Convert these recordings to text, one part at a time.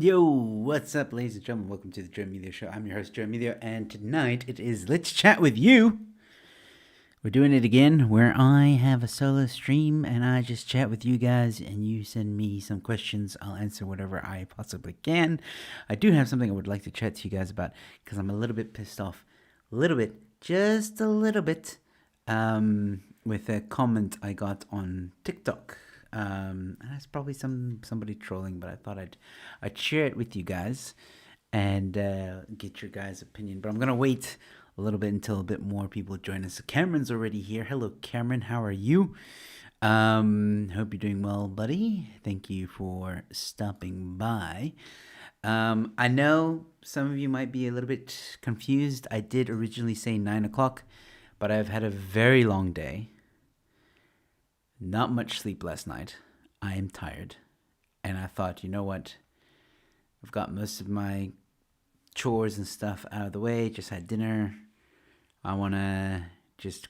Yo, what's up, ladies and gentlemen? Welcome to the Joe Emilio Show. I'm your host, Joe Emilio, and tonight it is Let's Chat with You. We're doing it again where I have a solo stream and I just chat with you guys and you send me some questions. I'll answer whatever I possibly can. I do have something I would like to chat to you guys about because I'm a little bit pissed off. A little bit, just a little bit, with a comment I got on TikTok. And that's probably somebody trolling, but I thought I'd share it with you guys and get your guys' opinion. But I'm gonna wait a little bit until a bit more people join us. So Cameron's already here. Hello, Cameron. How are you? Hope you're doing well, buddy. Thank you for stopping by. I know some of you might be a little bit confused. I did originally say 9 o'clock, but I've had a very long day. Not much sleep last night. I am tired. And I thought, you know what? I've got most of my chores and stuff out of the way. Just had dinner. I want to just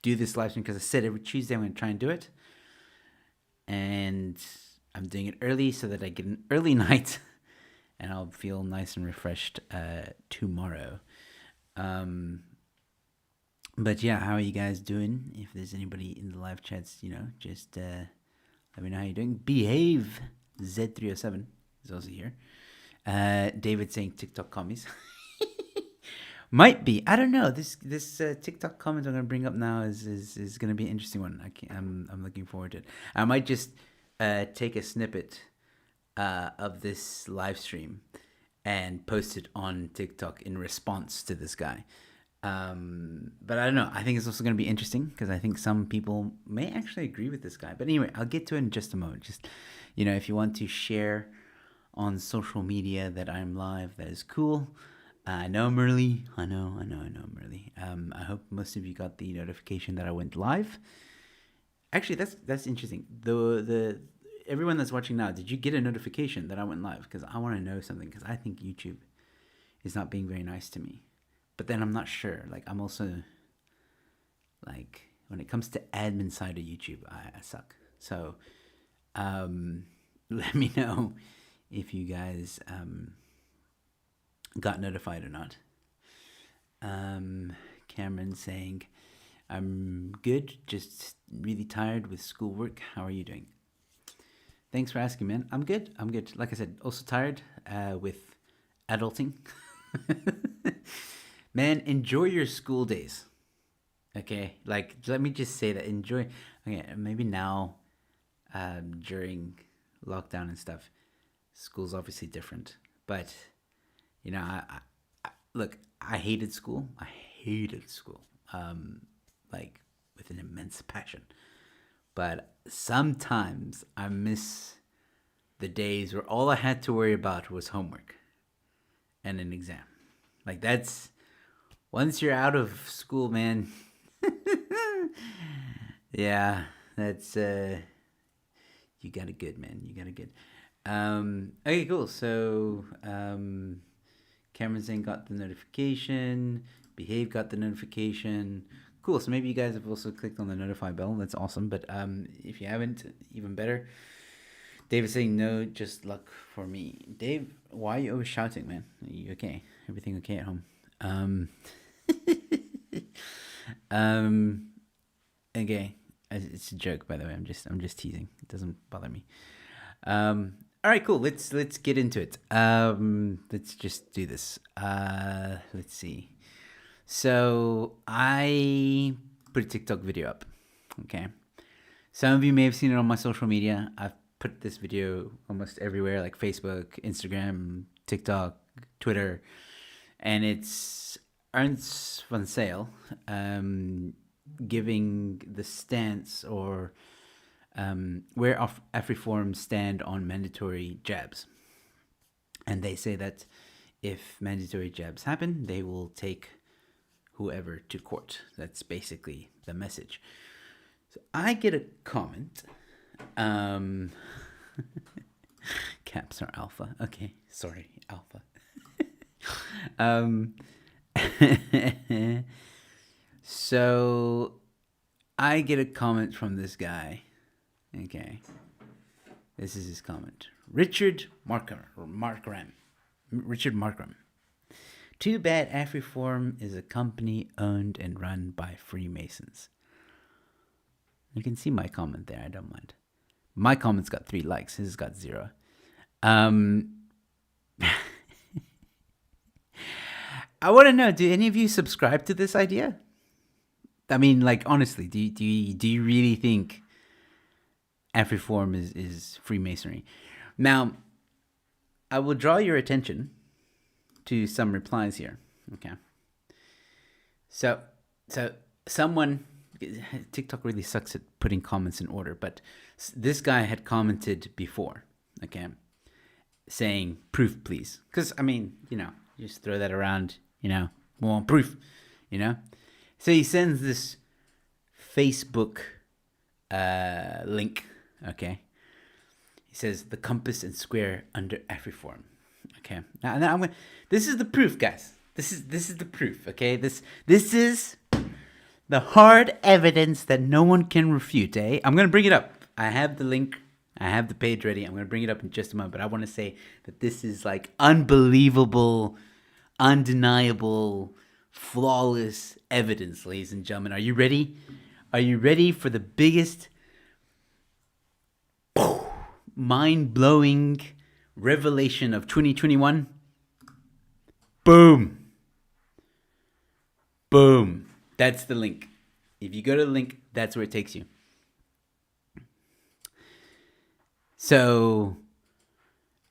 do this live stream because I said every Tuesday I'm going to try and do it. And I'm doing it early so that I get an early night and I'll feel nice and refreshed tomorrow. But yeah, how are you guys doing? If there's anybody in the live chats, just let me know how you're doing. Behave Z307 is also here. David saying TikTok commies. Might be. I don't know. This TikTok comment I'm gonna bring up now is gonna be an interesting one. I'm looking forward to it. I might just take a snippet of this live stream and post it on TikTok in response to this guy. But I don't know. I think it's also going to be interesting because I think some people may actually agree with this guy. But anyway, I'll get to it in just a moment. Just, if you want to share on social media that I'm live, that is cool. I know I'm early. I know I'm early. I hope most of you got the notification that I went live. Actually, that's interesting. The everyone that's watching now, did you get a notification that I went live? Because I want to know something. Because I think YouTube is not being very nice to me. But then I'm not sure. I'm also, when it comes to admin side of YouTube, I suck. So, let me know if you guys got notified or not. Cameron saying, I'm good, just really tired with schoolwork. How are you doing? Thanks for asking, man. I'm good. Like I said, also tired with adulting. Man, enjoy your school days. Okay, let me just say that enjoy. Okay, maybe now, during lockdown and stuff, school's obviously different. But look, I hated school. With an immense passion. But sometimes I miss the days where all I had to worry about was homework and an exam. That's. Once you're out of school, man, yeah, that's, you got it good, man. You got it good. Okay, cool. So, Cameron saying got the notification. Behave got the notification. Cool. So maybe you guys have also clicked on the notify bell. That's awesome. But if you haven't, even better. David saying no, just luck for me. Dave, why are you always shouting, man? Are you okay? Everything okay at home? Okay, it's a joke, by the way. I'm just teasing. It doesn't bother me. All right, cool. Let's get into it. Let's just do this. Let's see. So I put a TikTok video up. Okay, some of you may have seen it on my social media. I've put this video almost everywhere, like Facebook, Instagram, TikTok, Twitter. And it's Ernst van Sale giving the stance or where AfriForum stand on mandatory jabs. And they say that if mandatory jabs happen, they will take whoever to court. That's basically the message. So I get a comment. Caps are alpha. Okay, sorry, alpha. So I get a comment from this guy. Okay. This is his comment Richard Markram. Richard Markram. Too bad Afriform is a company owned and run by Freemasons. You can see my comment there. I don't mind. My comment's got 3 likes. His has got 0. I want to know, do any of you subscribe to this idea? I mean, like, honestly, do you really think Afriform is Freemasonry? Now, I will draw your attention to some replies here. Okay. So someone, TikTok really sucks at putting comments in order, but this guy had commented before, okay, saying, proof, please. Because, I mean, you just throw that around, we want proof, So he sends this Facebook link, okay. He says, the compass and square under Afriform. Okay. Now I'm going. This is the proof, guys. This is the proof. Okay. This is the hard evidence that no one can refute. I'm gonna bring it up. I have the link. I have the page ready. I'm gonna bring it up in just a moment. But I want to say that this is like unbelievable, undeniable, flawless evidence, ladies and gentlemen. Are you ready? Are you ready for the biggest, mind-blowing revelation of 2021? Boom. That's the link. If you go to the link, that's where it takes you. So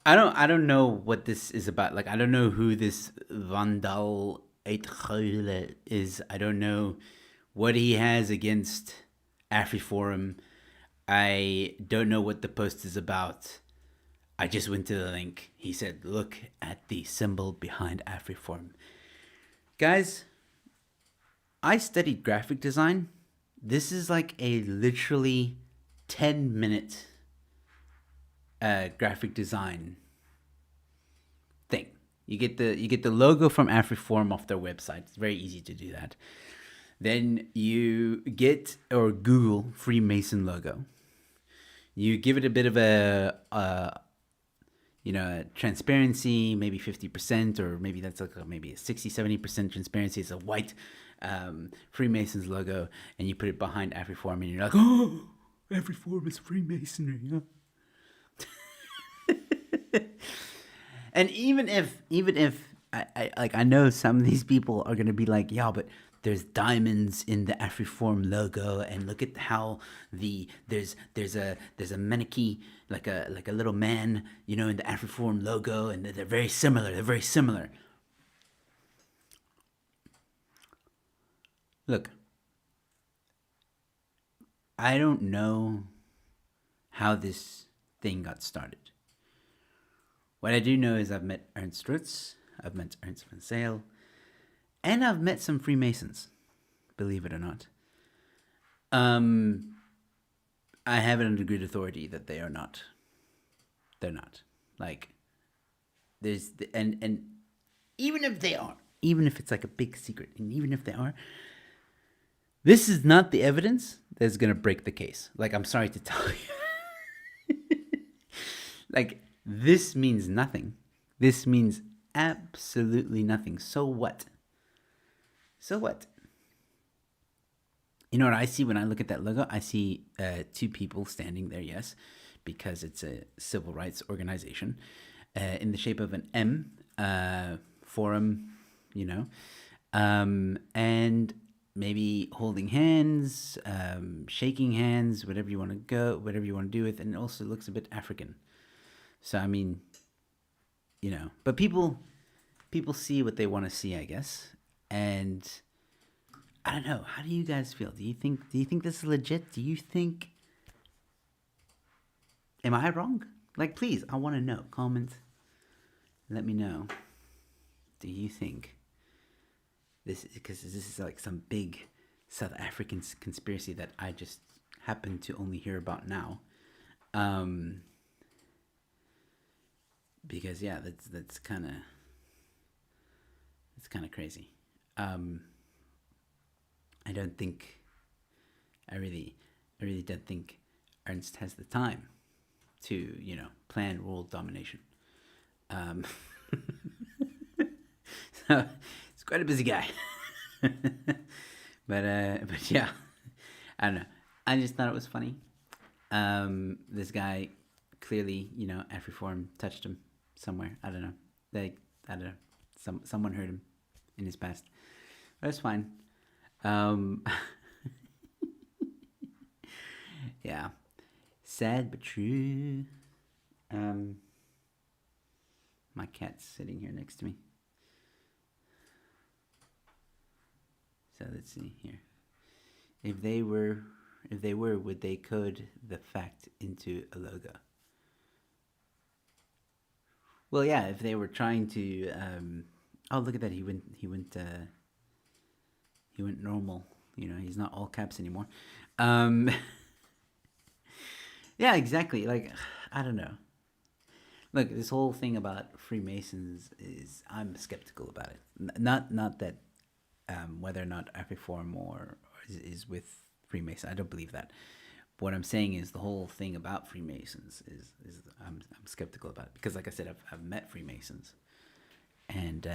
I don't know what this is about. Like, I don't know who this Vandal Eitgeule is. I don't know what he has against Afriforum. I don't know what the post is about. I just went to the link. He said, look at the symbol behind Afriform. Guys, I studied graphic design. This is like a literally 10-minute graphic design thing. You get the logo from Afriform off their website. It's very easy to do that. Then you get or Google Freemason logo. You give it a bit of a transparency, maybe 50%, or maybe that's like maybe a 60-70% transparency. It's a white Freemasons logo, and you put it behind Afriform, and you're like, oh, Afriform is Freemasonry, huh? And even if I know some of these people are gonna be like, yeah, but there's diamonds in the Afriform logo, and look at how there's a mannequin, like a little man, in the Afriform logo, and they're very similar. They're very similar. Look, I don't know how this thing got started. What I do know is I've met Ernst Rutz, I've met Ernst van Zyl, and I've met some Freemasons, believe it or not. I have it under good authority that they are not. They're not. Like, there's and even if they are, even if it's like a big secret, and even if they are, this is not the evidence that's gonna break the case. Like, I'm sorry to tell you. Like, this means nothing. This means absolutely nothing. So what? So what? You know what I see when I look at that logo? I see 2 people standing there, yes, because it's a civil rights organization, in the shape of an M, forum, and maybe holding hands, shaking hands, whatever you want to do with, and it also looks a bit African. So, I mean, but people see what they want to see, I guess. And I don't know. How do you guys feel? Do you think this is legit? Do you think, am I wrong? Like, please, I want to know. Comment. Let me know. Do you think this, because this is like some big South African conspiracy that I just happen to only hear about now? Because that's kind of crazy. I really don't think Ernst has the time to, you know, plan world domination. Um, so he's quite a busy guy. But yeah, I don't know. I just thought it was funny. This guy clearly, you know, Afriform touched him somewhere. I don't know. Like, I don't know. Someone hurt him in his past. But it's fine. Um, yeah. Sad but true. My cat's sitting here next to me. So let's see here. If they were, would they code the fact into a logo? Well, yeah. If they were trying to, oh, look at that. He went normal. You know, he's not all caps anymore. Um, yeah, exactly. Like, I don't know. Look, this whole thing about Freemasons is, I'm skeptical about it. Not that whether or not Apiform or is with Freemason. I don't believe that. What I'm saying is the whole thing about Freemasons is I'm skeptical about it because, like I said, I've met Freemasons, and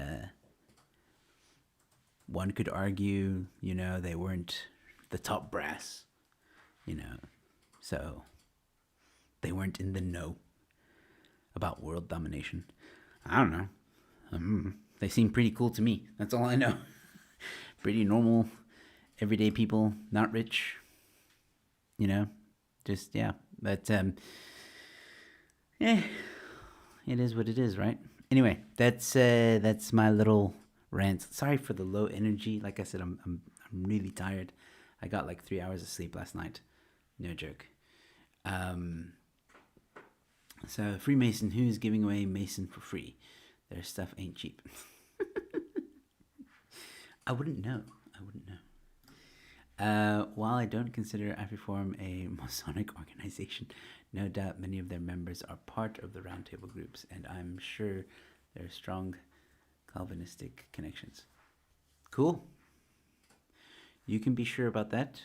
one could argue, you know, they weren't the top brass, you know, so they weren't in the know about world domination. I don't know. They seem pretty cool to me. That's all I know. Pretty normal, everyday people, not rich, you know, just, yeah. But, yeah, it is what it is, right? Anyway, that's my little rant. Sorry for the low energy. Like I said, I'm really tired. I got like 3 hours of sleep last night. No joke. So Freemason, who's giving away Mason for free? Their stuff ain't cheap. I wouldn't know. While I don't consider Apiform a Masonic organization, no doubt many of their members are part of the roundtable groups, and I'm sure there are strong Calvinistic connections. Cool. You can be sure about that.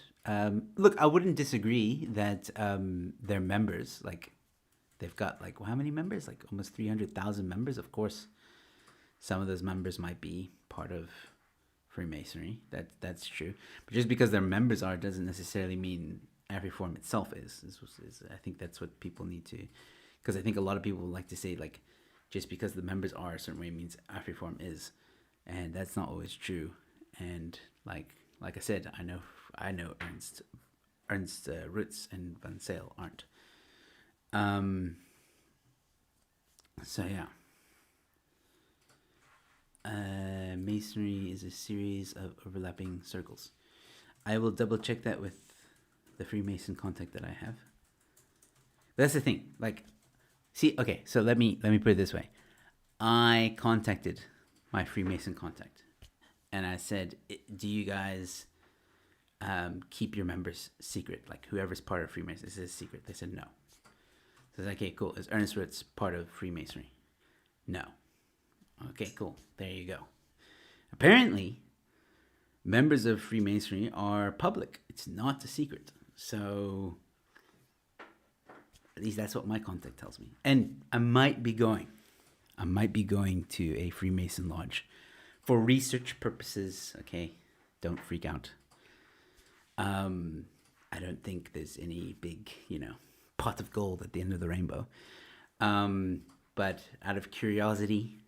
Look, I wouldn't disagree that their members, like, they've got, like, how many members? Like, almost 300,000 members. Of course, some of those members might be part of Freemasonry. That's true. But just because they're members are doesn't necessarily mean Apiform itself is. I think that's what people need to, because I think a lot of people like to say, like, just because the members are a certain way means Apiform is, and that's not always true. And like I said, I know Ernst Rutz and Van Sale aren't. So yeah. Masonry is a series of overlapping circles. I will double check that with the Freemason contact that I have. But that's the thing. Like, see, okay, so let me put it this way. I contacted my Freemason contact, and I said, "Do you guys keep your members secret? Like, whoever's part of Freemason, this is secret." They said no. So I said, "Okay, cool. Is Ernest Rutz part of Freemasonry?" No. Okay, cool. There you go. Apparently, members of Freemasonry are public. It's not a secret. So, at least that's what my contact tells me. And I might be going to a Freemason lodge for research purposes. Okay, don't freak out. I don't think there's any big, pot of gold at the end of the rainbow. But out of curiosity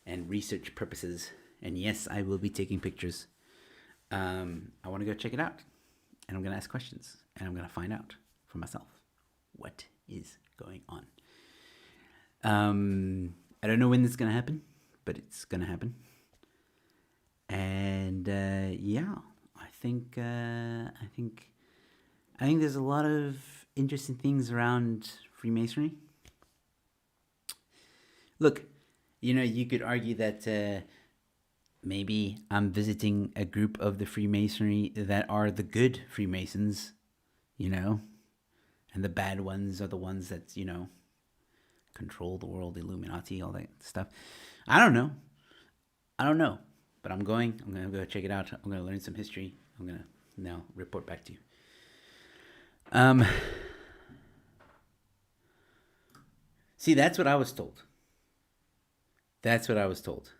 and research purposes, and yes, I will be taking pictures, I want to go check it out. And I'm going to ask questions, and I'm going to find out for myself what is going on. I don't know when this is going to happen, but it's going to happen. And yeah, I think there's a lot of interesting things around Freemasonry. Look, you could argue that maybe I'm visiting a group of the Freemasonry that are the good Freemasons, and the bad ones are the ones that, control the world, Illuminati, all that stuff. I don't know, but I'm going to go check it out. I'm going to learn some history. I'm going to now report back to you. See, that's what I was told. That's what I was told.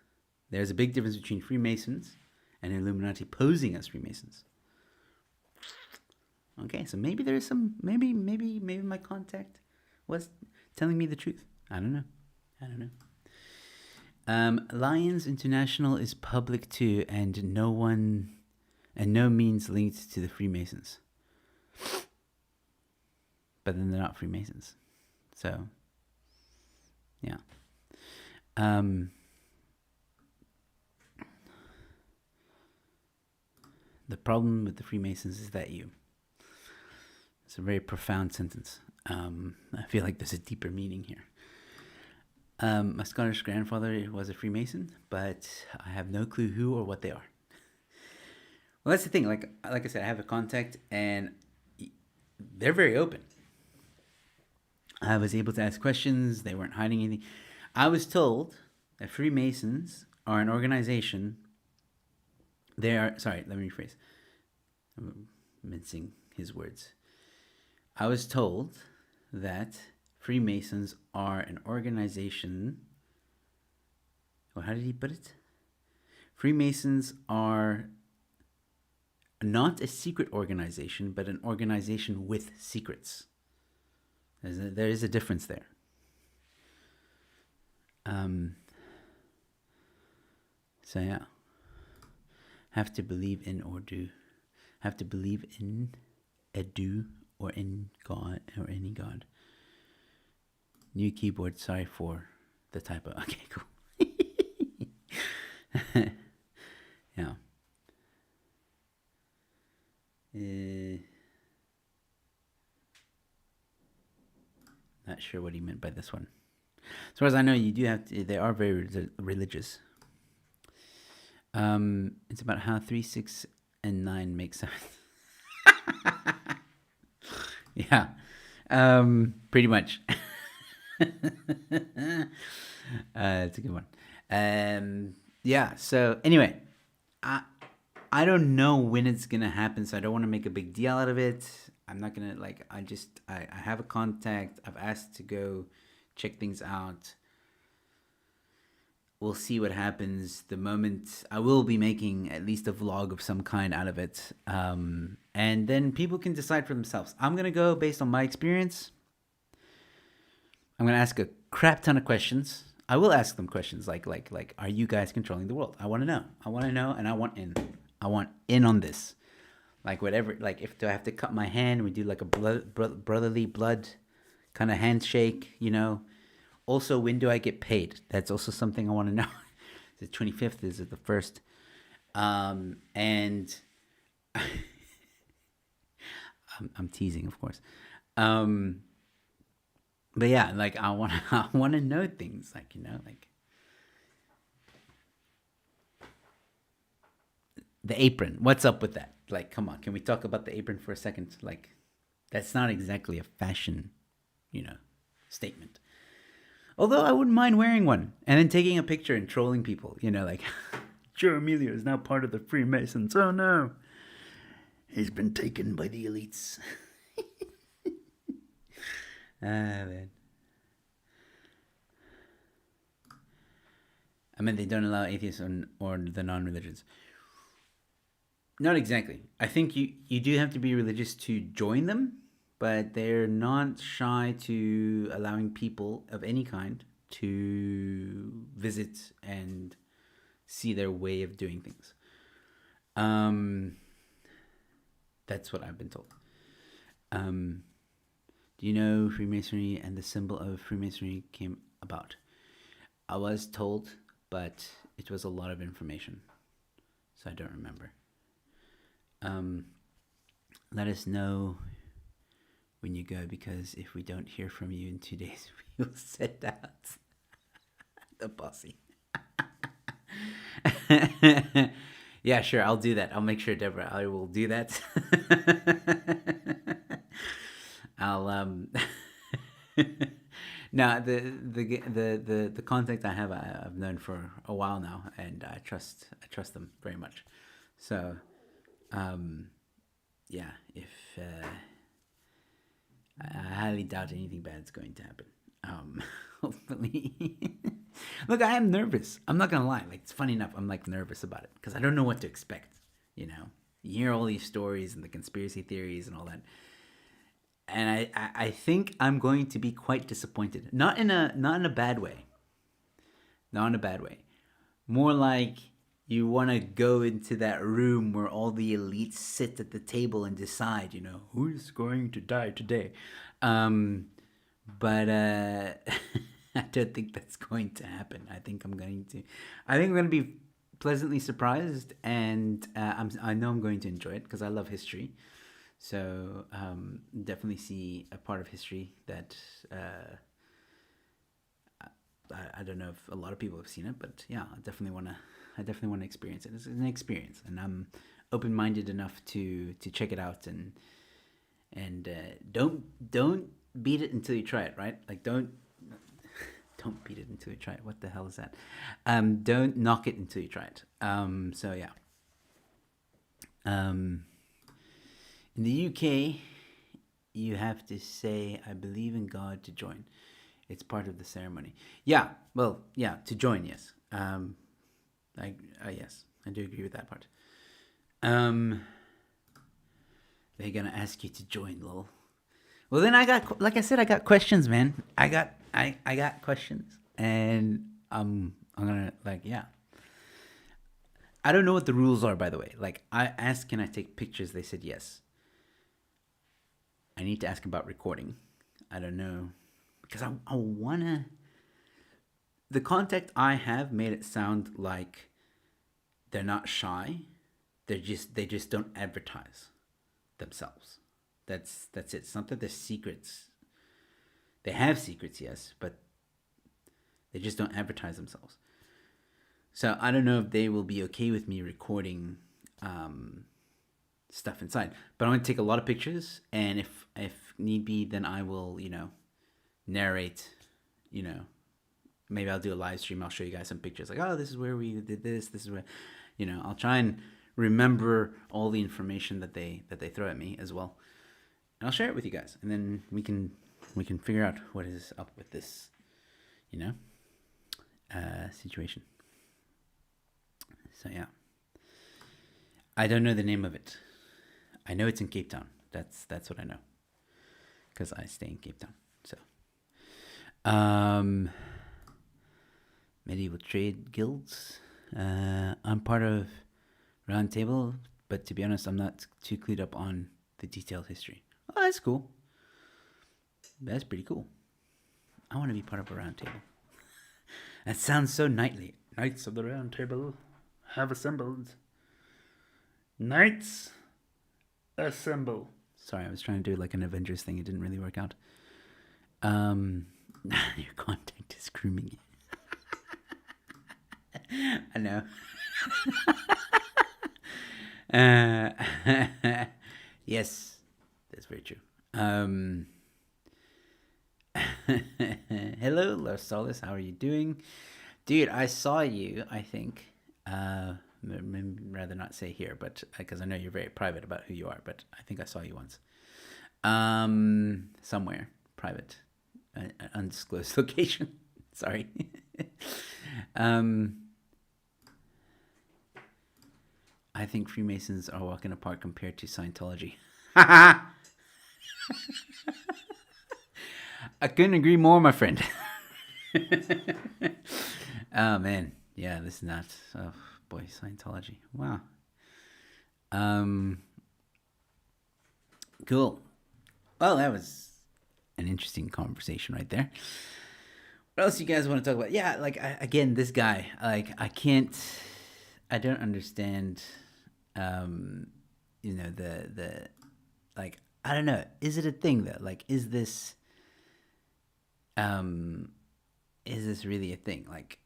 There's a big difference between Freemasons and Illuminati posing as Freemasons. Okay, so maybe there's some, maybe my contact was telling me the truth. I don't know. Lions International is public too, and no means linked to the Freemasons. But then they're not Freemasons, so yeah. The problem with the Freemasons is that it's a very profound sentence. I feel like there's a deeper meaning here. My Scottish grandfather was a Freemason, but I have no clue who or what they are. Well, that's the thing. Like I said, I have a contact, and they're very open. I was able to ask questions. They weren't hiding anything. I was told that Freemasons are an organization. Sorry, let me rephrase. I'm mincing his words. I was told that Freemasons are an organization. Well, how did he put it? Freemasons are not a secret organization, but an organization with secrets. There is a difference there. So yeah. Have to believe in or do. Have to believe in a do or in God or any God. New keyboard. Sorry for the typo. Okay, cool. Yeah. Not sure what he meant by this one. As far as I know, you do have to, they are very religious. It's about how 3, 6, and 9 make sense. Yeah. Pretty much. It's a good one. Yeah. So anyway, I don't know when it's gonna happen, so I don't want to make a big deal out of it. I'm not gonna I have a contact. I've asked to go check things out. We'll see what happens. The moment I will be making at least a vlog of some kind out of it, and then people can decide for themselves. I'm gonna go based on my experience. I'm gonna ask a crap ton of questions. I will ask them questions like, are you guys controlling the world? I want to know, and I want in. I want in on this. Like whatever. Like if do I have to cut my hand? We do like a brotherly blood kind of handshake, you know. Also, when do I get paid? That's also something I want to know. Is it 25th? Is it the 1st? And I'm teasing, of course. But yeah, like I want to know things, like, you know, like the apron. What's up with that? Like, come on, can we talk about the apron for a second? Like, that's not exactly a fashion, you know, statement. Although I wouldn't mind wearing one and then taking a picture and trolling people, you know, like, Joe Emilio is now part of the Freemasons. Oh no, he's been taken by the elites. Man. I mean, they don't allow atheists or the non-religions. Not exactly. I think you do have to be religious to join them, but they're not shy to allowing people of any kind to visit and see their way of doing things. That's what I've been told. Do you know Freemasonry and the symbol of Freemasonry came about? I was told, but it was a lot of information, so I don't remember. Let us know when you go, because if we don't hear from you in 2 days, we will send out the posse. Yeah, sure, I'll do that. I'll make sure, Deborah, I will do that. I'll no, the contact I have, I've known for a while now, and I trust them very much. So, yeah, if I highly doubt anything bad is going to happen. Hopefully. Look, I am nervous. I'm not gonna lie. Like, it's funny enough. I'm like nervous about it because I don't know what to expect. You hear all these stories and the conspiracy theories and all that, and I think I'm going to be quite disappointed. Not in a bad way. Not in a bad way. More like you want to go into that room where all the elites sit at the table and decide, who's going to die today. But I don't think that's going to happen. I think I'm going to be pleasantly surprised, and I know I'm going to enjoy it because I love history. So definitely see a part of history that I don't know if a lot of people have seen it, but yeah, I definitely want to experience it. It's an experience, and I'm open-minded enough to check it out, and don't beat it until you try it, right? Like don't beat it until you try it. What the hell is that? Don't knock it until you try it. So yeah. In the UK, you have to say, "I believe in God" to join. It's part of the ceremony. Yeah, well, yeah, to join, yes. Yes, I do agree with that part. They're gonna ask you to join, lol. Well, then I got questions, man. I got questions, and I'm gonna yeah. I don't know what the rules are, by the way. Like, I asked, can I take pictures? They said yes. I need to ask about recording. I don't know. Because I want to... The contact I have made it sound like they're not shy. They just don't advertise themselves. That's it. It's not that they're secrets. They have secrets, yes, but they just don't advertise themselves. So I don't know if they will be okay with me recording stuff inside. But I'm going to take a lot of pictures, and if need be, then I will, narrate, maybe I'll do a live stream. I'll show you guys some pictures. Like, oh, this is where we did this. This is where, I'll try and remember all the information that they throw at me as well. And I'll share it with you guys. And then we can figure out what is up with this, situation. So yeah, I don't know the name of it. I know it's in Cape Town. That's what I know, because I stay in Cape Town. So, medieval trade guilds. I'm part of Round Table, but to be honest, I'm not too clued up on the detailed history. Oh, that's cool. That's pretty cool. I want to be part of a Round Table. That sounds so knightly. Knights of the Round Table have assembled. Knights, assemble. Sorry, I was trying to do like an Avengers thing. It didn't really work out. Your contact is grooming you. I know. Yes, that's very true. Hello, Los Solis. How are you doing? Dude, I saw you, I think. Rather not say here, but because I know you're very private about who you are, but I think I saw you once. Somewhere private, undisclosed location. Sorry. I think Freemasons are walking apart compared to Scientology. I couldn't agree more, my friend. Oh man, yeah, this is not. Oh boy, Scientology. Wow. Cool. Well, that was an interesting conversation right there. What else you guys want to talk about? Yeah, like again, this guy. Like I don't understand. The like I don't know. Is it a thing though? Like, is this really a thing? Like,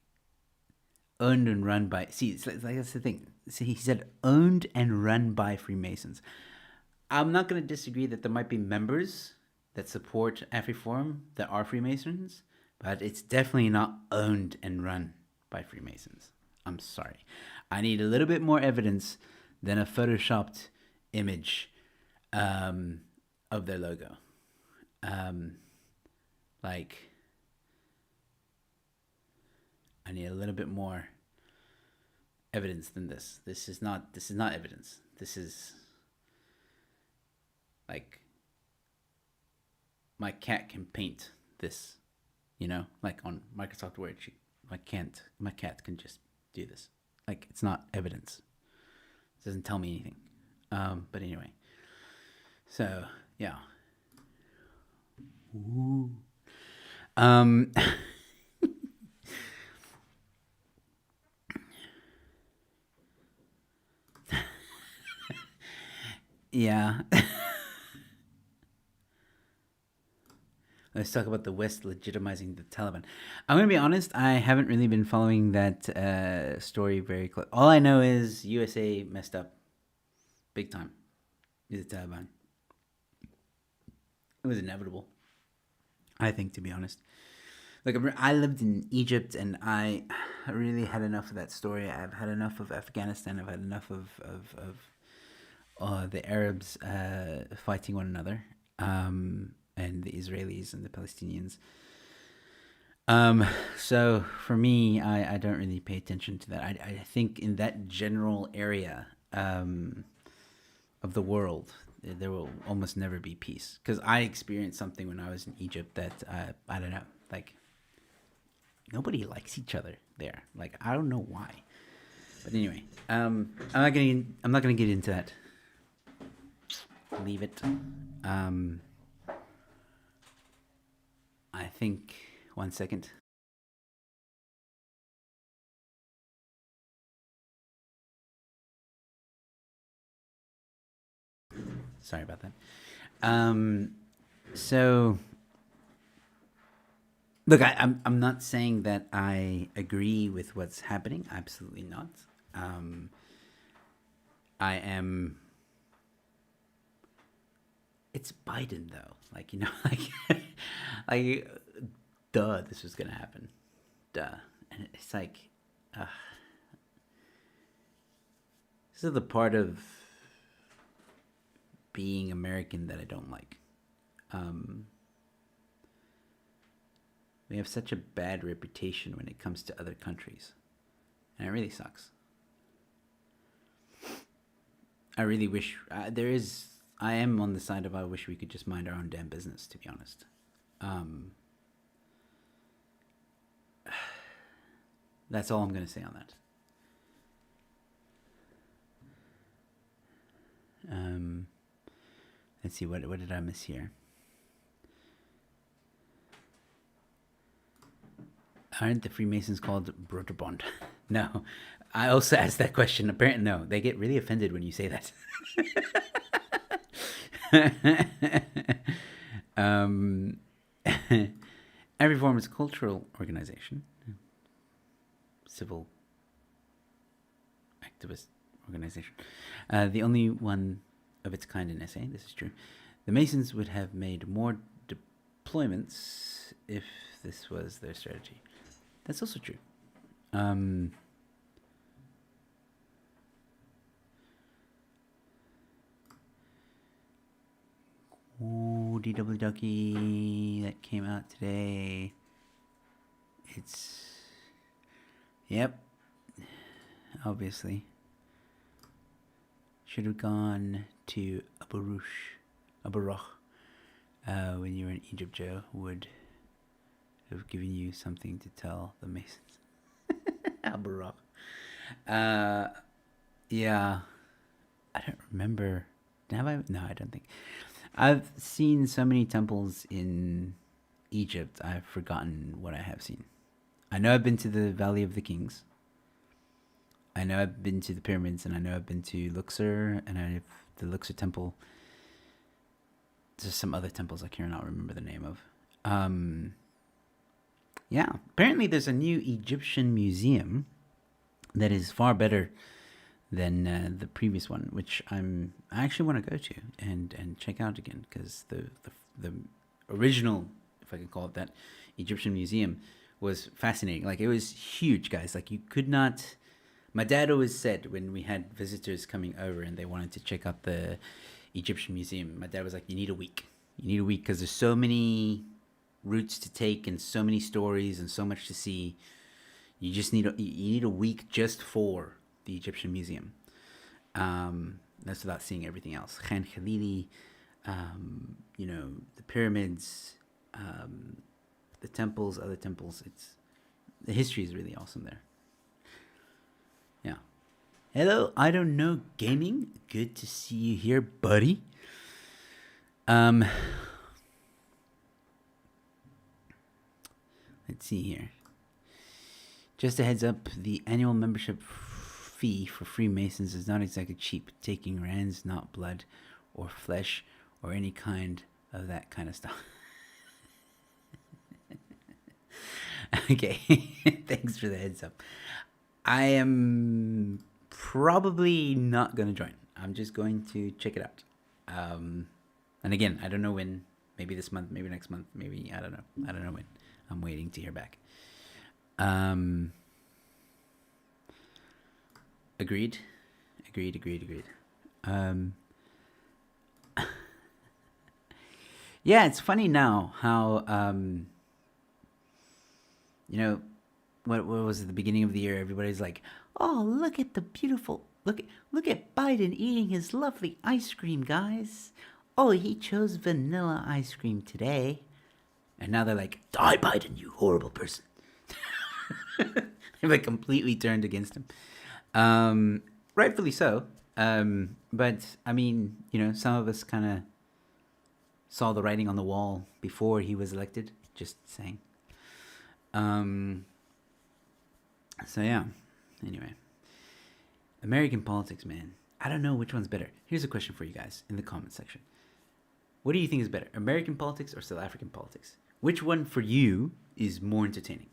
owned and run by... See, it's like that's the thing. See, he said owned and run by Freemasons. I'm not going to disagree that there might be members that support AfriForum that are Freemasons, but it's definitely not owned and run by Freemasons. I'm sorry. I need a little bit more evidence than a photoshopped image of their logo. Like, I need a little bit more evidence than this. This is not evidence. This is like my cat can paint this, like on Microsoft Word. My cat can just do this. Like, it's not evidence. It doesn't tell me anything. But anyway, so yeah. Ooh. Yeah. Let's talk about the West legitimizing the Taliban. I'm going to be honest, I haven't really been following that story very close. All I know is USA messed up big time with the Taliban. It was inevitable, I think, to be honest. Like, I lived in Egypt, and I really had enough of that story. I've had enough of Afghanistan. I've had enough of the Arabs fighting one another. And the Israelis and the Palestinians. So for me, I don't really pay attention to that. I think in that general area of the world, there will almost never be peace. Because I experienced something when I was in Egypt that, I don't know, like, nobody likes each other there. Like, I don't know why. But anyway, I'm not gonna get into that. Leave it. I think, 1 second. Sorry about that. So, look, I'm not saying that I agree with what's happening. Absolutely not. I am. It's Biden, though. Like, like, duh, this was gonna happen. Duh. And it's like, this is the part of being American that I don't like. We have such a bad reputation when it comes to other countries, and it really sucks. I really wish I am on the side of I wish we could just mind our own damn business, to be honest. That's all I'm going to say on that. Let's see, what did I miss here? Aren't the Freemasons called Broderbond? No. I also asked that question. Apparently, no. They get really offended when you say that. Every form is a cultural organization, civil activist organization. The only one of its kind in SA. This is true. The Masons would have made more deployments if this was their strategy. That's also true. DW Ducky that came out today. Yep, obviously. Should have gone to Abu Roch, when you were in Egypt, Joe. Would have given you something to tell the Masons. Abu Roch. Yeah. I don't remember. Have I? No, I don't think. I've seen so many temples in Egypt, I've forgotten what I have seen. I know I've been to the Valley of the Kings. I know I've been to the pyramids, and I know I've been to Luxor, and I've the Luxor temple. There's some other temples I cannot remember the name of. Yeah, apparently there's a new Egyptian museum that is far better than the previous one, which I actually want to go to and check out again, because the original, if I can call it that, Egyptian museum was fascinating. Like, it was huge, guys. Like, you could not. My dad always said when we had visitors coming over and they wanted to check out the Egyptian museum, my dad was like, "You need a week. You need a week because there's so many routes to take and so many stories and so much to see. You just need you need a week just for the Egyptian Museum. That's without seeing everything else. Khan Khalili, you know, the pyramids, the temples, other temples. The history is really awesome there. Yeah. Hello, I don't know gaming. Good to see you here, buddy. Let's see here. Just a heads up, the annual membership fee for Freemasons is not exactly cheap. Taking rands, not blood or flesh or any kind of that kind of stuff. Okay, thanks for the heads up. I am probably not going to join. I'm just going to check it out. And again, I don't know when. Maybe this month, maybe next month, maybe, I don't know. I don't know when. I'm waiting to hear back. Agreed. Yeah, it's funny now how, you know, what was it, the beginning of the year? Everybody's like, oh, look at the beautiful, look at Biden eating his lovely ice cream, guys. Oh, he chose vanilla ice cream today. And now they're like, die, Biden, you horrible person. They've like completely turned against him. Rightfully so. But I mean, you know, some of us kind of saw the writing on the wall before he was elected. Just saying. So yeah. Anyway, American politics, man. I don't know which one's better. Here's a question for you guys in the comment section. What do you think is better, American politics or South African politics? Which one for you is more entertaining?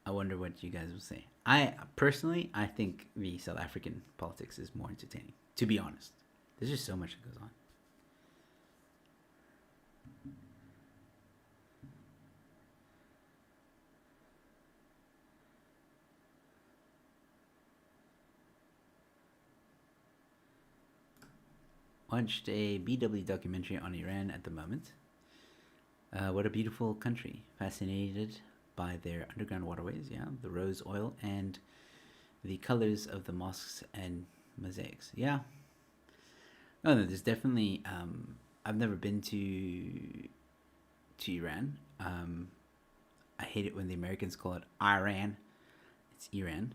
I wonder what you guys will say. I think the South African politics is more entertaining, to be honest. There's just so much that goes on. Watched a BW documentary on Iran at the moment. What a beautiful country. Fascinated by their underground waterways, yeah, the rose oil, and the colors of the mosques and mosaics. Yeah. Oh, no, there's definitely. I've never been to Iran. I hate it when the Americans call it Iran. It's Iran.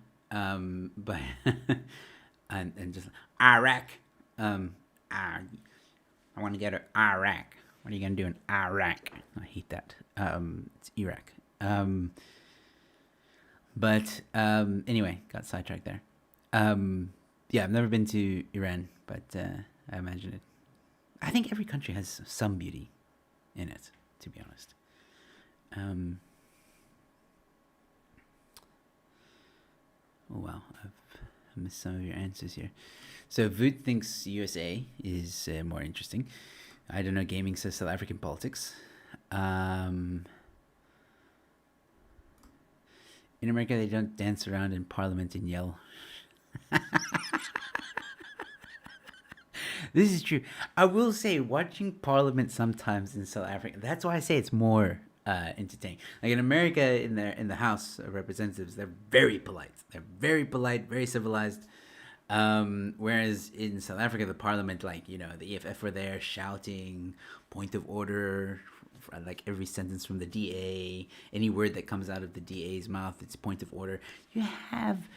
But and just Iraq. I want to go to Iraq. What are you gonna do in Iraq? I hate that. It's Iraq. But anyway, got sidetracked there. Yeah, I've never been to Iran, but I imagine it. I think every country has some beauty in it, to be honest. Oh wow, I've missed some of your answers here. So Voot thinks USA is more interesting. I don't know. Gaming says South African politics. In America, they don't dance around in Parliament and yell. This is true. I will say, watching Parliament sometimes in South Africa, that's why I say it's more entertaining. Like in America, in the House of Representatives, they're very polite. They're very polite, very civilized. Whereas in South Africa, the Parliament, like, you know, the EFF were there shouting, point of order, like every sentence from the DA, any word that comes out of the DA's mouth, it's point of order. You have,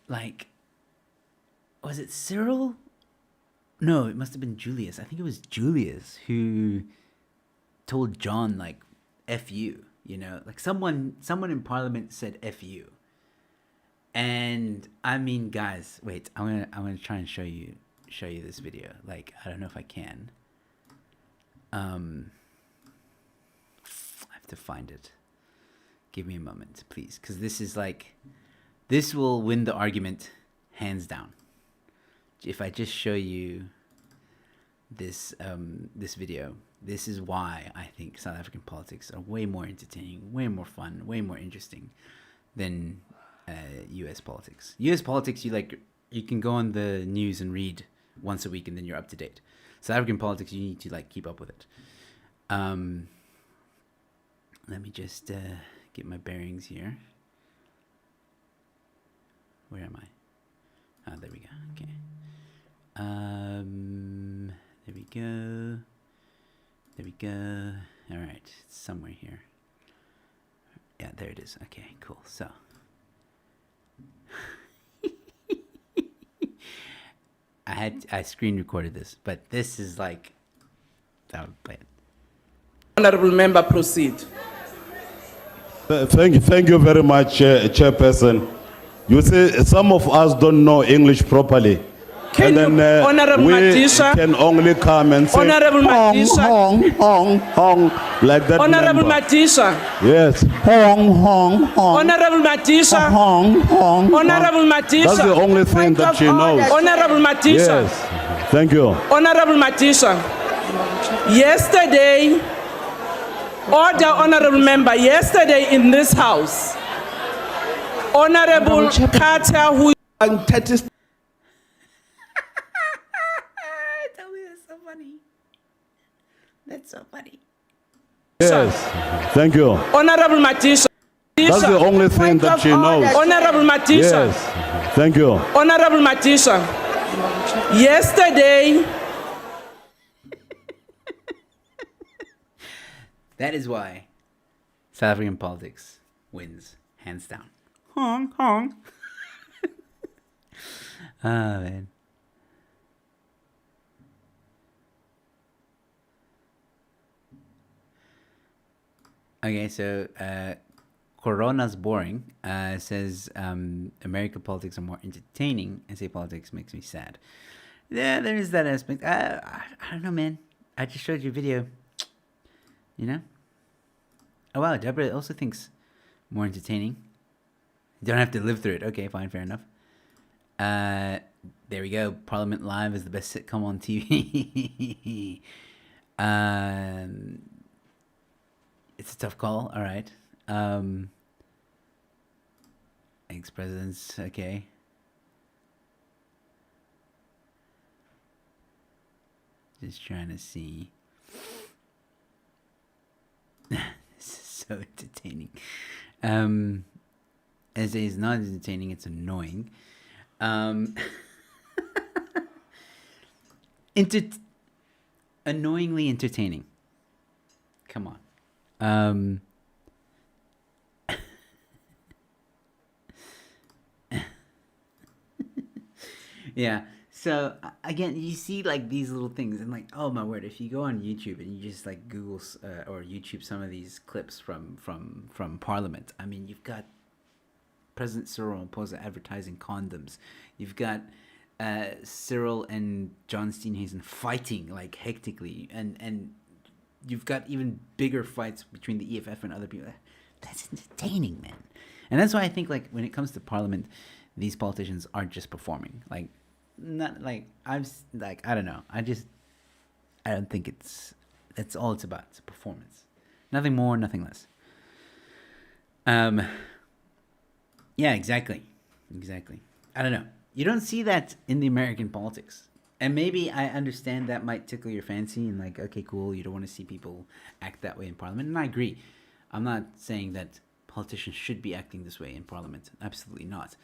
like, was it Cyril? No, it must have been Julius. I think it was Julius who told John, like, F you, you know, like someone in Parliament said F you. And I mean, guys, wait, I'm gonna try and show you this video. Like, I don't know if I can. I have to find it. Give me a moment, please, because this is like, this will win the argument hands down. If I just show you this this video, this is why I think South African politics are way more entertaining, way more fun, way more interesting than U.S. politics. U.S. politics, you like you can go on the news and read once a week, and then you're up to date. South African politics, you need to like keep up with it. Let me just get my bearings here. Where am I? Ah, there we go. Okay. There we go. There we go. All right, it's somewhere here. Yeah, there it is. Okay, cool. So. I screen recorded this, but this is like, that would play it. Honorable member, proceed. Thank you very much, Chairperson. You see, some of us don't know English properly. Can and you, then Honorable we Madisha, can only come and say, Honorable hong, Madisha, hong, hong, hong, like that. Honorable member. Madisha, Yes, hong, hong, hong. Honorable Madisha, Hong, hong, Honorable Madisha. That's the only thing that she knows. Honorable Madisha, Yes, thank you. Honorable Madisha. Yesterday, Honorable Member, yesterday in this house, Honorable Carter, who Tell me, that's so funny. That's so funny. Yes, thank you. Honorable Madisha. That's the only thing that she knows. Honorable Madisha. Yes, thank you. Honorable Madisha. Yesterday, That is why South African politics wins, hands down. Hong, hong. Ah, man. Okay, so Corona's boring. Says American politics are more entertaining. SA politics makes me sad. Yeah, there is that aspect. I don't know, man. I just showed you a video. You know? Oh, wow. Deborah also thinks more entertaining. You don't have to live through it. Okay, fine. Fair enough. There we go. Parliament Live is the best sitcom on TV. It's a tough call. All right. Ex-presidents. Okay. Just trying to see. This is so entertaining. As it is not entertaining, it's annoying. Annoyingly entertaining. Come on. Yeah. So again, you see like these little things, and like, oh my word, if you go on YouTube and you just like Google or YouTube some of these clips from Parliament, I mean, you've got President Cyril Ramaphosa advertising condoms. You've got Cyril and John Steenhuisen fighting like hectically, and you've got even bigger fights between the EFF and other people. That's entertaining, man. And that's why I think like when it comes to Parliament, these politicians aren't just performing. Like, not like I don't know. I don't think that's all it's about. It's a performance. Nothing more, nothing less. Yeah, exactly. I don't know. You don't see that in the American politics. And maybe I understand that might tickle your fancy and like, okay, cool, you don't want to see people act that way in Parliament. And I agree. I'm not saying that politicians should be acting this way in Parliament. Absolutely not.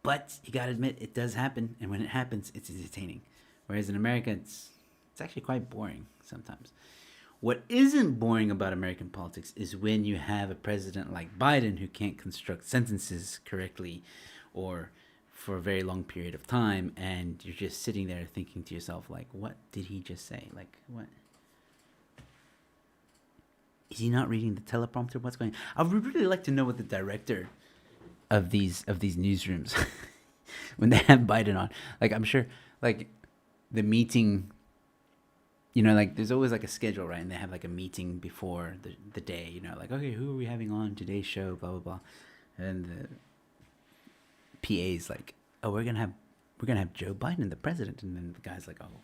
But you got to admit, it does happen. And when it happens, it's entertaining. Whereas in America, it's actually quite boring sometimes. What isn't boring about American politics is when you have a president like Biden who can't construct sentences correctly or for a very long period of time, and you're just sitting there thinking to yourself, like, what did he just say? Like, what? Is he not reading the teleprompter? What's going on? I would really like to know what the director of these newsrooms, when they have Biden on, like, I'm sure, like, the meeting, you know, like, there's always, like, a schedule, right? And they have, like, a meeting before the day, you know, like, okay, who are we having on today's show, blah, blah, blah. And the PA's like, oh, we're gonna have Joe Biden, the president. And then the guy's like, oh,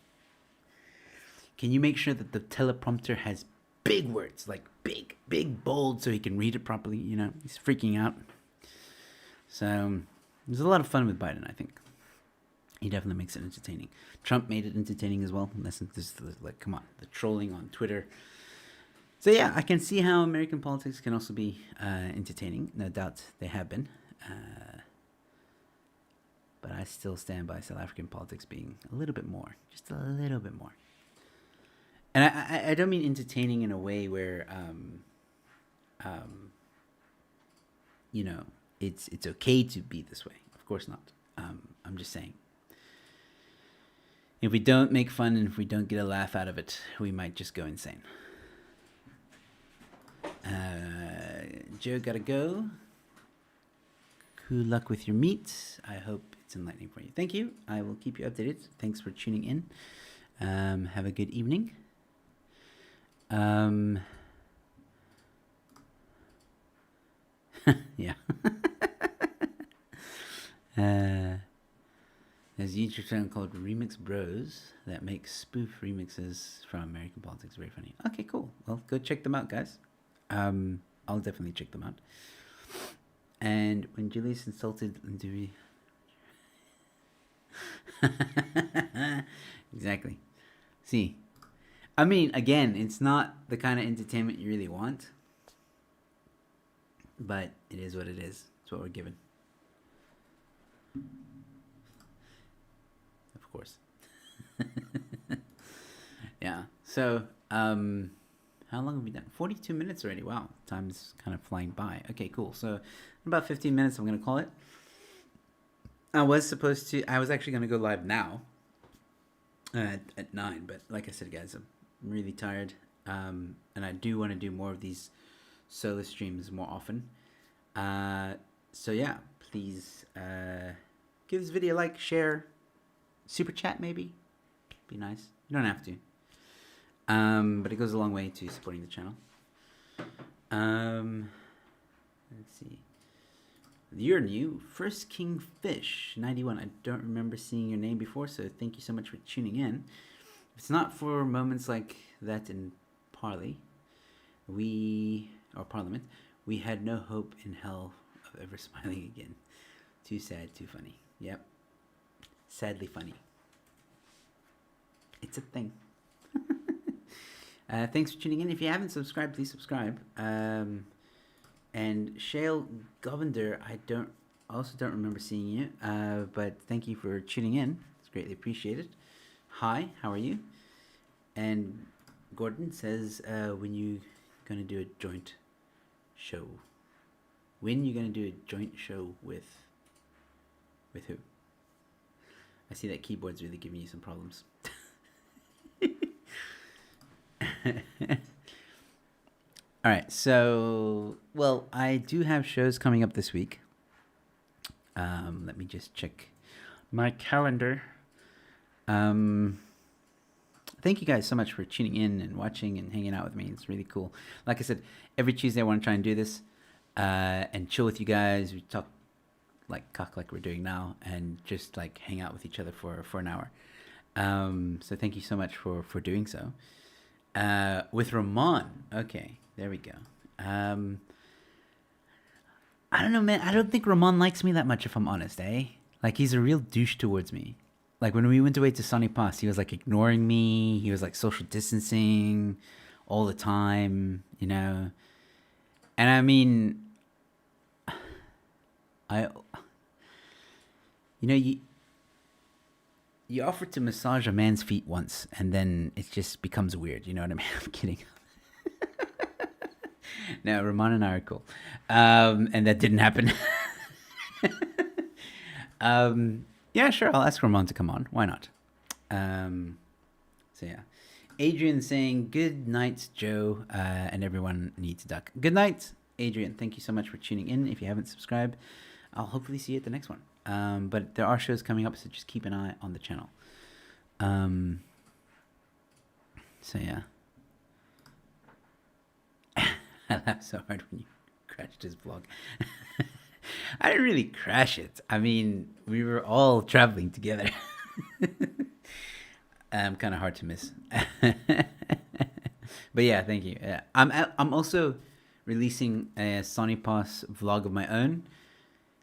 can you make sure that the teleprompter has big words, like big, bold, so he can read it properly? You know, he's freaking out. So there's a lot of fun with Biden, I think. He definitely makes it entertaining. Trump made it entertaining as well. Listen, this is like, come on, the trolling on Twitter. So yeah, I can see how American politics can also be entertaining. No doubt they have been. But I still stand by South African politics being a little bit more, just a little bit more. And I don't mean entertaining in a way where, you know, it's okay to be this way. Of course not. I'm just saying. If we don't make fun and if we don't get a laugh out of it, we might just go insane. Joe, gotta go. Good luck with your meet. I hope it's enlightening for you. Thank you. I will keep you updated. Thanks for tuning in. Have a good evening. Yeah. There's a YouTube channel called Remix Bros that makes spoof remixes from American politics. Very funny. Okay, cool. Well, go check them out, guys. I'll definitely check them out. And when Julius insulted Dewey, exactly. See, I mean, again, it's not the kind of entertainment you really want, but it is what it is. It's what we're given. Of course. Yeah. So, how long have we done? 42 minutes already. Wow. Time's kind of flying by. Okay, cool. So, in about 15 minutes, I'm going to call it. I was actually going to go live now at 9. But like I said, guys, I'm really tired. And I do want to do more of these solo streams more often. So, yeah, please give this video a like, share, super chat maybe. Be nice. You don't have to. But it goes a long way to supporting the channel. Let's see. You're new. First King Fish 91. I don't remember seeing your name before, so thank you so much for tuning in. If it's not for moments like that in Parliament, we had no hope in hell of ever smiling again. Too sad, too funny. Yep. Sadly funny. It's a thing. Thanks for tuning in. If you haven't subscribed, please subscribe. And Shale Govender, I also don't remember seeing you, but thank you for tuning in. It's greatly appreciated. Hi, how are you? And Gordon says, when you gonna do a joint show? When you gonna do a joint show with who? I see that keyboard's really giving you some problems. All right, so, well, I do have shows coming up this week. Let me just check my calendar. Thank you guys so much for tuning in and watching and hanging out with me. It's really cool. Like I said, every Tuesday I want to try and do this and chill with you guys. We talk like we're doing now and just like hang out with each other for an hour. So thank you so much for doing so. With Ramon. Okay, there we go. I don't know, man. I don't think Ramon likes me that much, if I'm honest, eh? Like, he's a real douche towards me. Like, when we went away to Sunny Pass, he was, like, ignoring me. He was, like, social distancing all the time, you know? And, I mean, you offer to massage a man's feet once, and then it just becomes weird, you know what I mean? I'm kidding. No, Ramon and I are cool. And that didn't happen. Yeah, sure, I'll ask Ramon to come on. Why not? So, yeah. Adrian saying, good night, Joe, and everyone needs to duck. Good night, Adrian. Thank you so much for tuning in. If you haven't subscribed, I'll hopefully see you at the next one. But there are shows coming up, so just keep an eye on the channel. So, yeah. I laughed so hard when you crashed his vlog. I didn't really crash it. I mean, we were all traveling together. Kind of hard to miss. But yeah, thank you. I'm also releasing a Sonny Pass vlog of my own.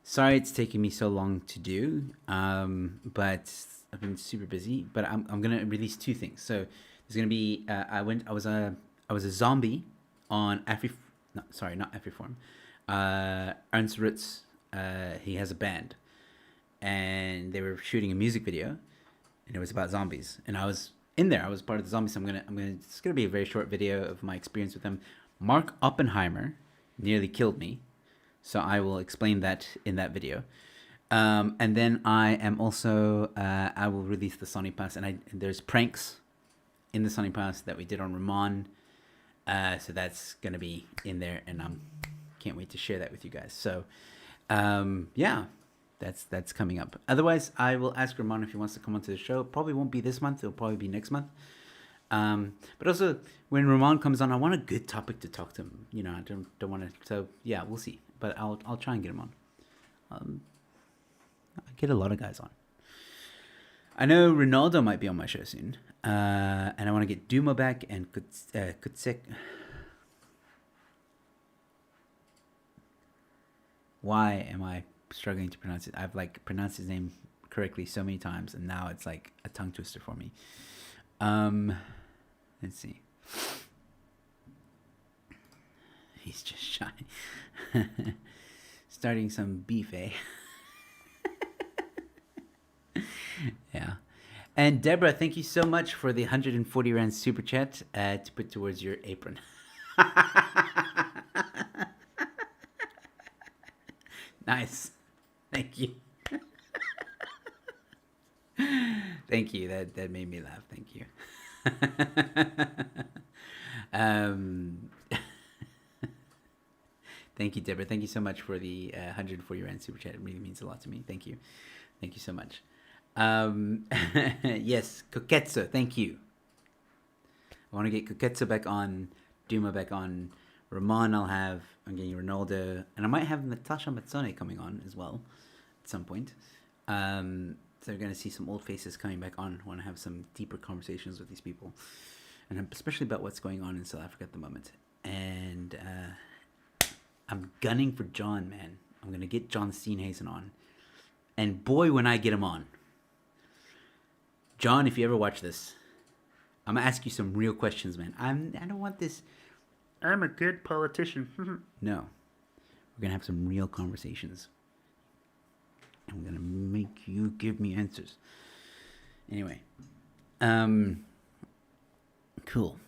Sorry it's taking me so long to do, but I've been super busy. But I'm gonna release two things. So there's gonna be I was a zombie on not Afriform. Ernst Ritz, he has a band, and they were shooting a music video, and it was about zombies, and I was in there. I was part of the zombies. So it's gonna be a very short video of my experience with them. Mark Oppenheimer nearly killed me, so I will explain that in that video. And then I am also I will release the Sony Pass, and there's pranks in the Sony Pass that we did on Ramon. So that's gonna be in there, and can't wait to share that with you guys. So yeah, that's coming up. Otherwise, I will ask Ramon if he wants to come onto the show. Probably won't be this month. It'll probably be next month. But also when Ramon comes on, I want a good topic to talk to him. You know, I don't want to. So yeah, we'll see. But I'll try and get him on. I get a lot of guys on. I know Ronaldo might be on my show soon, and I want to get Duma back and Kutsek. Why am I struggling to pronounce it? I've like pronounced his name correctly so many times, and now it's like a tongue twister for me. Let's see. He's just shy. Starting some beef, eh? Yeah. And Deborah, thank you so much for the 140 Rand super chat to put towards your apron. Nice. Thank you. Thank you. That made me laugh. Thank you. Thank you, Deborah. Thank you so much for the 140 Rand super chat. It really means a lot to me. Thank you. Thank you so much. Yes, Koketsu. Thank you. I want to get Koketsu back on, Duma back on, Ramon I'm getting Ronaldo, and I might have Natasha Matsone coming on as well at some point. So we're going to see some old faces coming back on. I want to have some deeper conversations with these people, and especially about what's going on in South Africa at the moment. And I'm gunning for John, man. I'm going to get John Steenhuisen on. And boy, when I get him on. John, if you ever watch this, I'm going to ask you some real questions, man. I don't want this, I'm a good politician. No. We're going to have some real conversations. I'm going to make you give me answers. Anyway. Cool.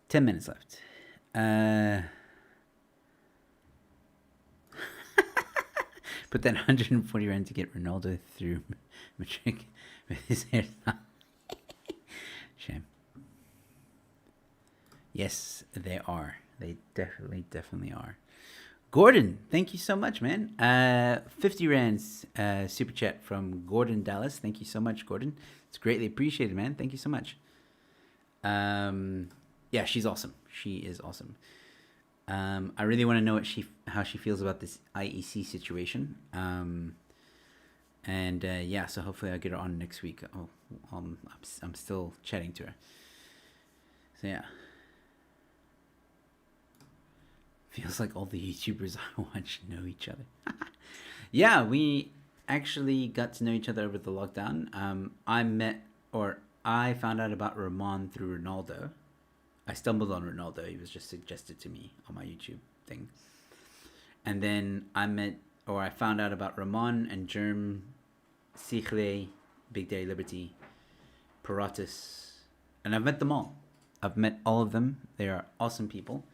10 minutes left. Put that 140 Rand to get Ronaldo through matric with his hair. Shame. Yes, they are. They definitely are. Gordon, thank you so much, man. 50 Rands super chat from Gordon Dallas. Thank you so much, Gordon. It's greatly appreciated, man. Thank you so much. Yeah, she's awesome. She is awesome. I really want to know how she feels about this IEC situation. Yeah, so hopefully I'll get her on next week. I'm still chatting to her. So yeah. Feels like all the YouTubers I watch know each other. Yeah, we actually got to know each other over the lockdown. I found out about Ramon through Ronaldo. I stumbled on Ronaldo. He was just suggested to me on my YouTube thing. And then I found out about Ramon and Germ, Sichle, Big Daddy Liberty, Paratus, and I've met them all. I've met all of them. They are awesome people.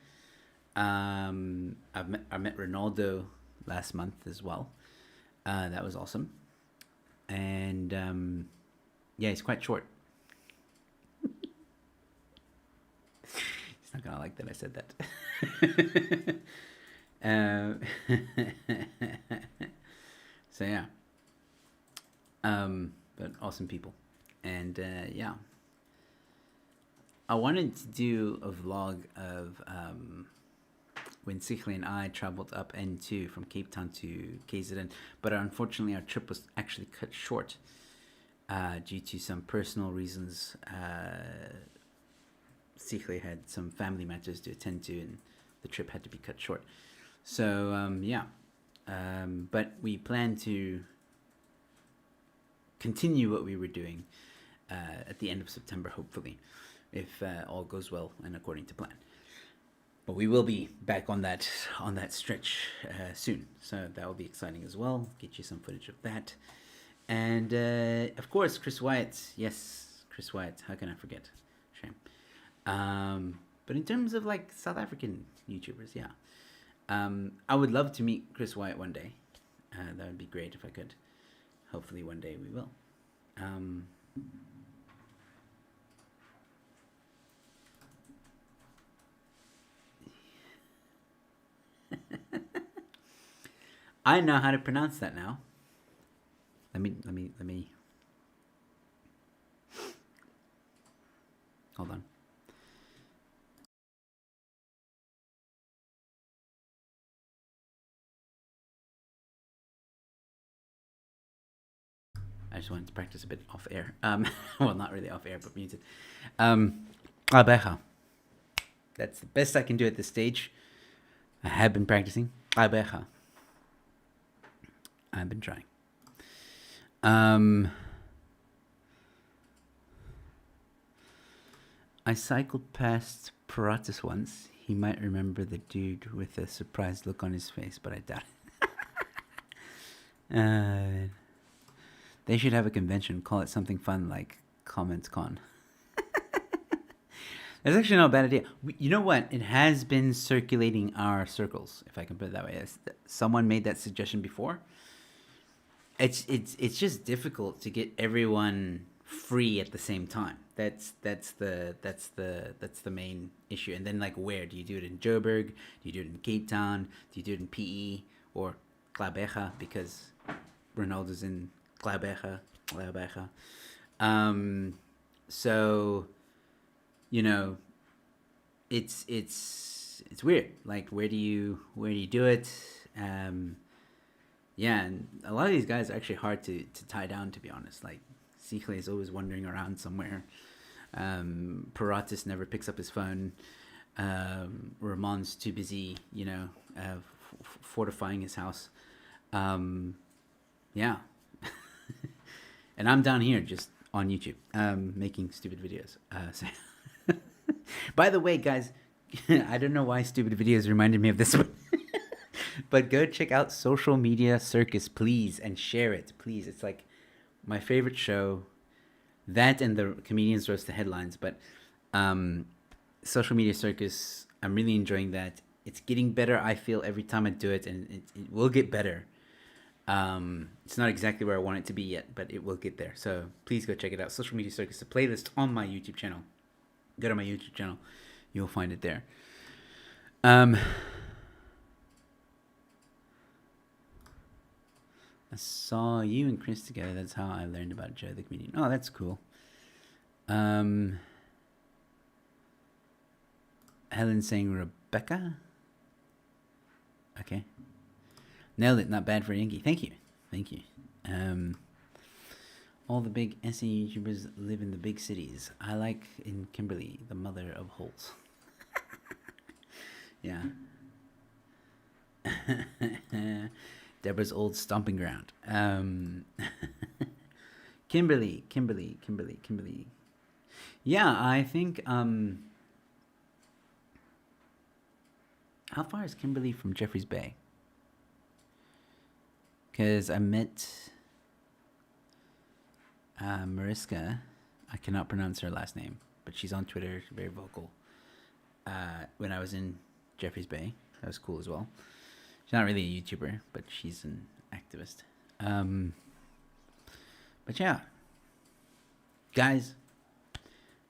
I met Ronaldo last month as well. That was awesome. And yeah, he's quite short. He's not gonna like that I said that. So yeah. But awesome people. And yeah. I wanted to do a vlog of when Sichle and I traveled up N2 from Cape Town to KZN, but unfortunately our trip was actually cut short due to some personal reasons. Sichle had some family matters to attend to, and the trip had to be cut short. So yeah, but we plan to continue what we were doing at the end of September, hopefully, if all goes well and according to plan. But we will be back on that stretch soon, so that will be exciting as well. Get you some footage of that, and of course, Chris Wyatt. Yes, Chris Wyatt. How can I forget? Shame. But in terms of like South African YouTubers, yeah, I would love to meet Chris Wyatt one day. That would be great if I could. Hopefully, one day we will. I know how to pronounce that now. Let me. Hold on. I just wanted to practice a bit off air. Well, not really off air, but muted. Abeja. That's the best I can do at this stage. I have been practicing. Abeja. I've been trying. I cycled past Paratus once. He might remember the dude with a surprised look on his face, but I doubt it. They should have a convention. Call it something fun like Comments Con. That's actually not a bad idea. You know what? It has been circulating our circles, if I can put it that way. Someone made that suggestion before. It's just difficult to get everyone free at the same time. That's the main issue. And then like, where do you do it? In Joburg? Do you do it in Cape Town? Do you do it in PE or Klabeja? Because Ronaldo's in Klabeja. So, you know, it's weird. Like, where do you do it? Yeah, and a lot of these guys are actually hard to tie down, to be honest. Like, Sikhle is always wandering around somewhere. Paratus never picks up his phone. Ramon's too busy, fortifying his house. Yeah. And I'm down here just on YouTube, making stupid videos. So by the way, guys, I don't know why stupid videos reminded me of this one. But go check out Social Media Circus, please, and share it, please. It's like my favorite show. That and the Comedians Roast the Headlines. But Social Media Circus, I'm really enjoying that. It's getting better, I feel, every time I do it, and it will get better. It's not exactly where I want it to be yet, but it will get there. So please go check it out. Social Media Circus, a playlist on my YouTube channel. Go to my YouTube channel. You'll find it there. I saw you and Chris together. That's how I learned about Joe the Comedian. Oh, that's cool. Helen saying Rebecca. Okay. Nailed it. Not bad for Yankee. Thank you. All the big SE YouTubers live in the big cities. I like in Kimberley, the mother of holes. Yeah. Deborah's old stomping ground. Kimberley. Yeah, I think, how far is Kimberley from Jeffreys Bay? Because I met Mariska. I cannot pronounce her last name, but she's on Twitter, very vocal. When I was in Jeffreys Bay. That was cool as well. She's not really a YouTuber, but she's an activist. But yeah. Guys,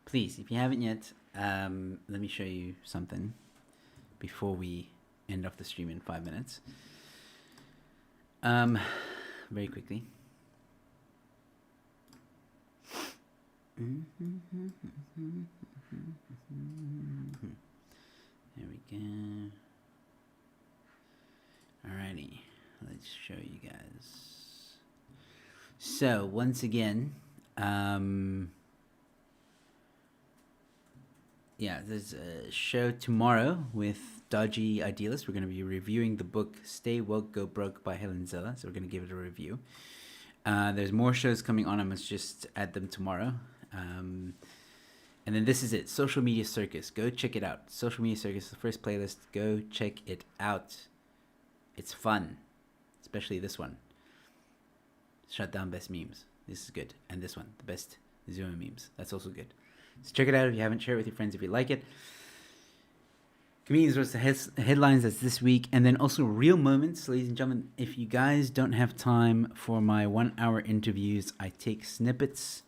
please, if you haven't yet, let me show you something before we end off the stream in 5 minutes. Very quickly. There we go. Alrighty, let's show you guys. So once again, yeah, there's a show tomorrow with Dodgy Idealist. We're going to be reviewing the book Stay Woke, Go Broke by Helen Zilla. So we're going to give it a review. There's more shows coming on. I must just add them tomorrow. And then this is it. Social Media Circus. Go check it out. Social Media Circus, the first playlist. Go check it out. It's fun. Especially this one. Shut down best memes. This is good. And this one, the best Zuma memes. That's also good. So check it out if you haven't. Share it with your friends if you like it. Comedians Roast the headlines, that's this week. And then also Real Moments. Ladies and gentlemen, if you guys don't have time for my 1 hour interviews, I take snippets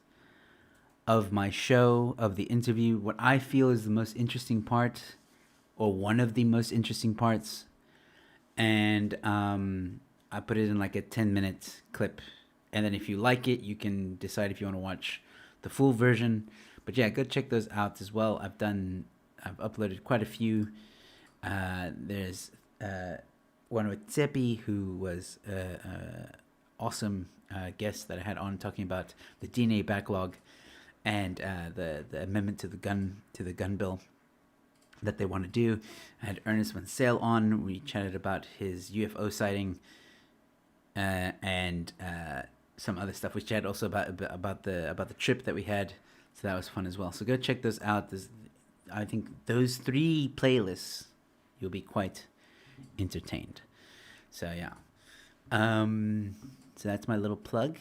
of my show, of the interview, what I feel is the most interesting part, or one of the most interesting parts, and I put it in like a 10-minute clip. And then if you like it, you can decide if you want to watch the full version. But yeah, go check those out as well. I've uploaded quite a few. There's one with Sept, who was awesome guest that I had on, talking about the DNA backlog and the amendment to the gun bill that they want to do. I had Ernest Van Sale on. We chatted about his UFO sighting and some other stuff. We chatted also about the trip that we had, so that was fun as well. So go check those out. I think those 3 playlists, you'll be quite entertained. So yeah. So that's my little plug.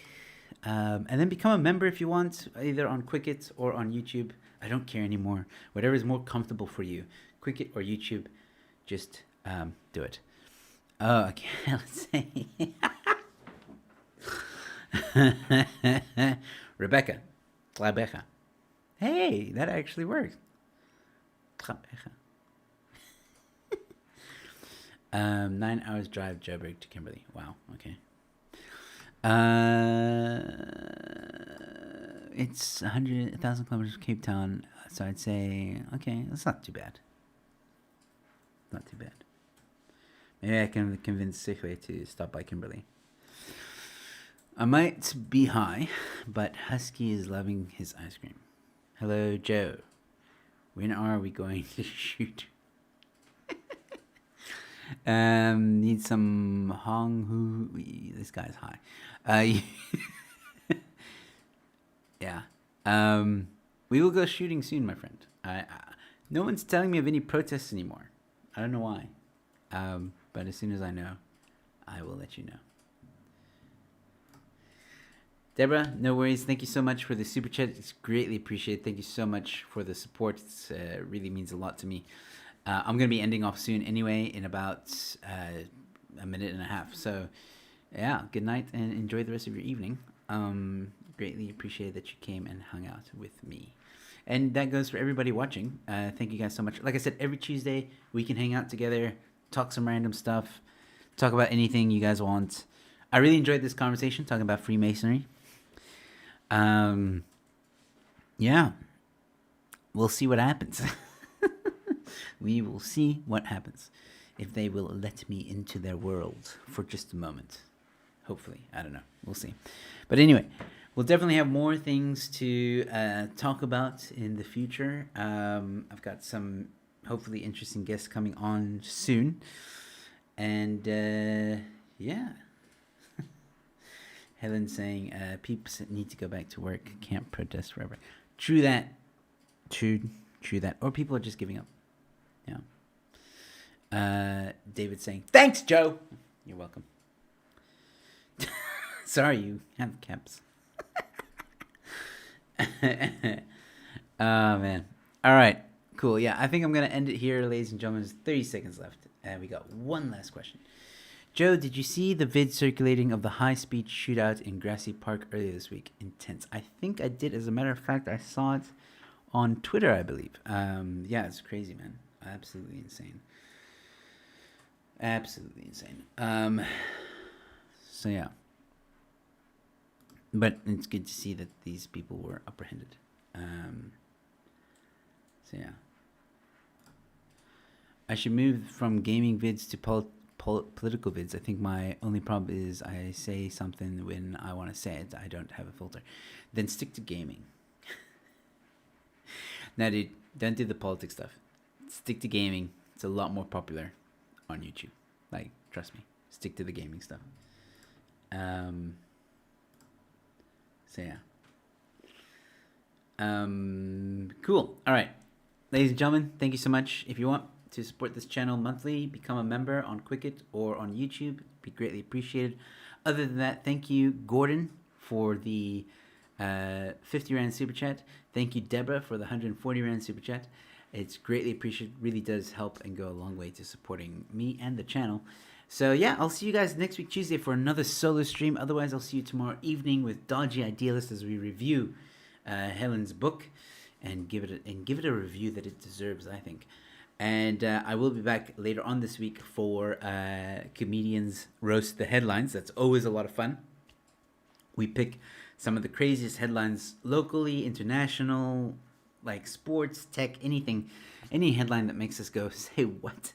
And then become a member if you want, either on Quicket or on YouTube. I don't care anymore. Whatever is more comfortable for you, Quicket or YouTube, just do it. Oh, okay. Let's see. Rebecca. Hey, that actually works. 9 hours drive Joburg to Kimberley. Wow. Okay. It's 1,000 kilometers from Cape Town, so I'd say, okay, that's not too bad. Not too bad. Maybe I can convince Sikwe to stop by Kimberley. I might be high, but Husky is loving his ice cream. Hello, Joe. When are we going to shoot? Need some Hong Hu. This guy's high. Yeah. We will go shooting soon, my friend. No one's telling me of any protests anymore. I don't know why. But as soon as I know, I will let you know. Deborah, no worries. Thank you so much for the super chat. It's greatly appreciated. Thank you so much for the support. It really means a lot to me. I'm going to be ending off soon anyway, in about a minute and a half. So, yeah, good night and enjoy the rest of your evening. Greatly appreciate that you came and hung out with me. And that goes for everybody watching. Thank you guys so much. Like I said, every Tuesday we can hang out together, talk some random stuff, talk about anything you guys want. I really enjoyed this conversation, talking about Freemasonry. Yeah, we'll see what happens. We will see what happens, if they will let me into their world for just a moment. Hopefully, I don't know. We'll see. But anyway, we'll definitely have more things to talk about in the future. I've got some hopefully interesting guests coming on soon. And yeah. Helen saying, peeps need to go back to work. Can't protest forever. True that. True that. Or people are just giving up. Yeah. David saying, thanks, Joe. You're welcome. Sorry, you have caps. Oh, man. All right. Cool. Yeah, I think I'm going to end it here, ladies and gentlemen. There's 30 seconds left. And we got one last question. Joe, did you see the vid circulating of the high-speed shootout in Grassy Park earlier this week? Intense. I think I did. As a matter of fact, I saw it on Twitter, I believe. Yeah, it's crazy, man. Absolutely insane. Absolutely insane. So, yeah. But it's good to see that these people were apprehended. So, yeah. I should move from gaming vids to political vids. I think my only problem is I say something when I want to say it. I don't have a filter. Then stick to gaming. Now, dude, Don't do the politics stuff. Stick to gaming. It's a lot more popular on YouTube. Like, trust me. Stick to the gaming stuff. So yeah. Cool. All right. Ladies and gentlemen, thank you so much. If you want to support this channel monthly, become a member on Quicket or on YouTube. Be greatly appreciated. Other than that, thank you, Gordon, for the 50 Rand Super Chat. Thank you, Deborah, for the 140 Rand Super Chat. It's greatly appreciated. Really does help and go a long way to supporting me and the channel. So yeah, I'll see you guys next week, Tuesday, for another solo stream. Otherwise, I'll see you tomorrow evening with Dodgy Idealist as we review Helen's book and give it a review that it deserves, I think. And I will be back later on this week for Comedians Roast the Headlines. That's always a lot of fun. We pick some of the craziest headlines locally, international, like sports, tech, anything, any headline that makes us go, say what?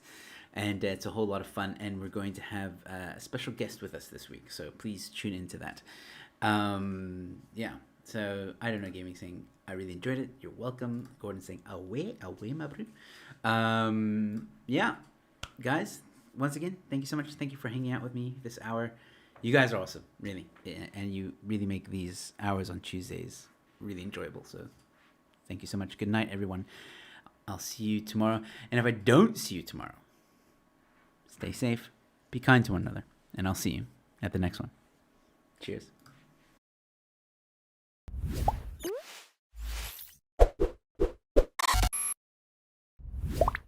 And it's a whole lot of fun. And we're going to have a special guest with us this week. So please tune into that. Yeah. So I don't know, gaming saying, I really enjoyed it. You're welcome. Gordon saying, away, my bro. Yeah, guys, once again, thank you so much. Thank you for hanging out with me this hour. You guys are awesome, really. And you really make these hours on Tuesdays really enjoyable. So thank you so much. Good night, everyone. I'll see you tomorrow. And if I don't see you tomorrow, stay safe, be kind to one another, and I'll see you at the next one. Cheers.